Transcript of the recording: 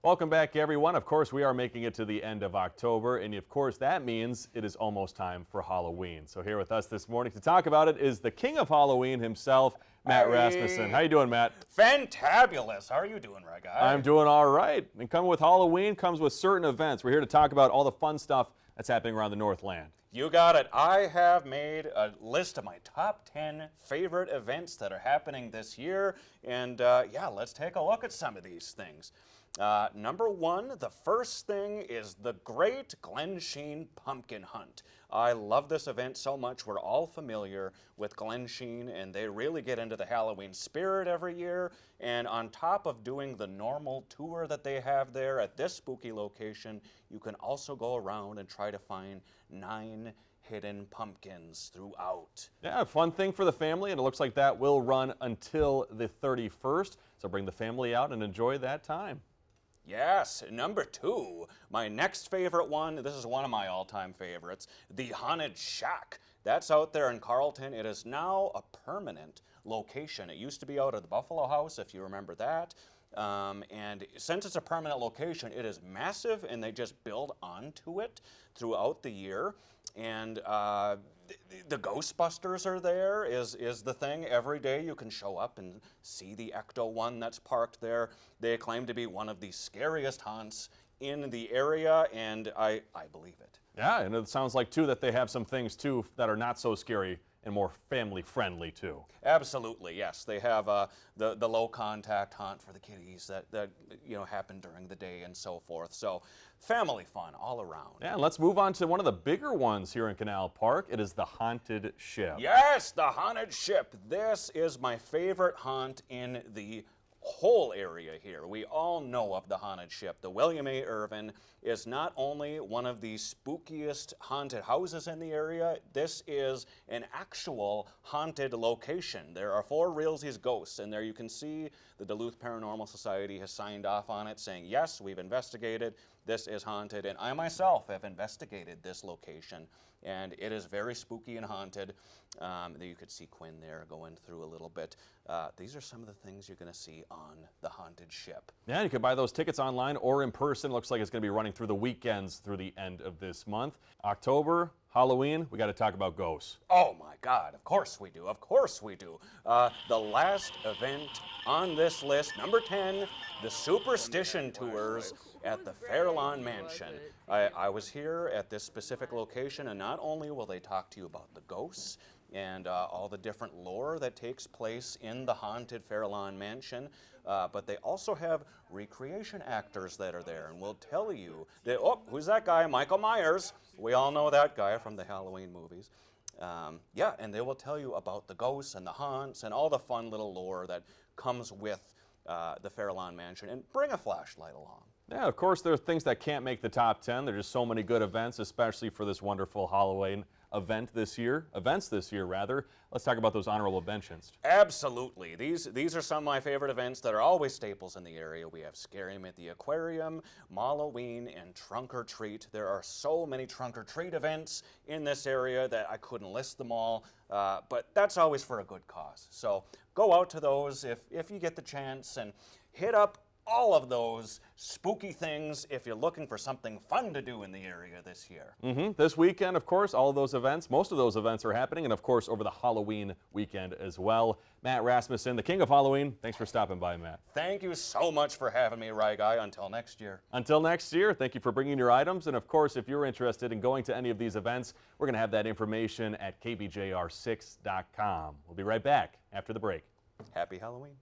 Welcome back, everyone. Of course, we are making it to the end of October, and of course, that means it is almost time for Halloween. So here with us this morning to talk about it is the king of Halloween himself, Matt Rasmussen. How you doing, Matt? Fantabulous. How are you doing, right guy? I'm doing all right. And coming with Halloween comes with certain events. We're here to talk about all the fun stuff that's happening around the Northland. You got it. I have made a list of my top 10 favorite events that are happening this year, and yeah, let's take a look at some of these things. Number one, the first thing is the Great Glensheen Pumpkin Hunt. I love this event so much. We're all familiar with Glensheen, and they really get into the Halloween spirit every year. And on top of doing the normal tour that they have there at this spooky location, you can also go around and try to find 9 hidden pumpkins throughout. Yeah, fun thing for the family, and it looks like that will run until the 31st. So bring the family out and enjoy that time. Yes, number 2, my next favorite one, this is one of my all-time favorites, the Haunted Shack. That's out there in Carlton. It is now a permanent location. It used to be out at the Buffalo House, if you remember that. And since it's a permanent location, it is massive, and they just build onto it throughout the year. And the Ghostbusters are there, is the thing. Every day you can show up and see the Ecto-1 that's parked there. They claim to be one of the scariest haunts in the area, and I believe it. Yeah, and it sounds like, too, that they have some things, too, that are not so scary and more family-friendly, too. Absolutely, yes. They have the low-contact haunt for the kiddies that happen during the day and so forth. So family fun all around. Yeah, and let's move on to one of the bigger ones here in Canal Park. It is the Haunted Ship. Yes, the Haunted Ship. This is my favorite haunt in the whole area here. We all know of the Haunted Ship. The William A. Irvin is not only one of the spookiest haunted houses in the area, this is an actual haunted location. There are 4 realsies ghosts, and there you can see the Duluth Paranormal Society has signed off on it saying, yes, we've investigated, this is haunted, and I myself have investigated this location, and it is very spooky and haunted. You could see Quinn there going through a little bit. These are some of the things you're going to see on the Haunted Ship. Yeah, you can buy those tickets online or in person. Looks like it's going to be running through the weekends through the end of this month. October, Halloween, we got to talk about ghosts. Oh my God, of course we do, of course we do. The last event on this list, number 10, the Superstition Tours at the Fairlawn Mansion. I was here at this specific location, and not only will they talk to you about the ghosts and all the different lore that takes place in the haunted Fairlawn Mansion, but they also have recreation actors that are there, and will tell you that, oh, who's that guy? Michael Myers. We all know that guy from the Halloween movies. Yeah, and they will tell you about the ghosts and the haunts and all the fun little lore that comes with the Fairlawn Mansion, and bring a flashlight along. Yeah, of course, there are things that can't make the top 10. There's just so many good events, especially for this wonderful Halloween events this year. Let's talk about those honorable mentions. Absolutely. These are some of my favorite events that are always staples in the area. We have Scarium at the Aquarium, Malloween, and Trunk or Treat. There are so many Trunk or Treat events in this area that I couldn't list them all, but that's always for a good cause. So go out to those if you get the chance, and hit up all of those spooky things if you're looking for something fun to do in the area this year. This weekend, of course, all of those events, most of those events are happening, and of course over the Halloween weekend as well. Matt Rasmussen, the king of Halloween, thanks for stopping by, Matt. Thank you so much for having me, Rye Guy. Until next year. Until next year, thank you for bringing your items, and of course, if you're interested in going to any of these events, we're going to have that information at kbjr6.com. We'll be right back after the break. Happy Halloween.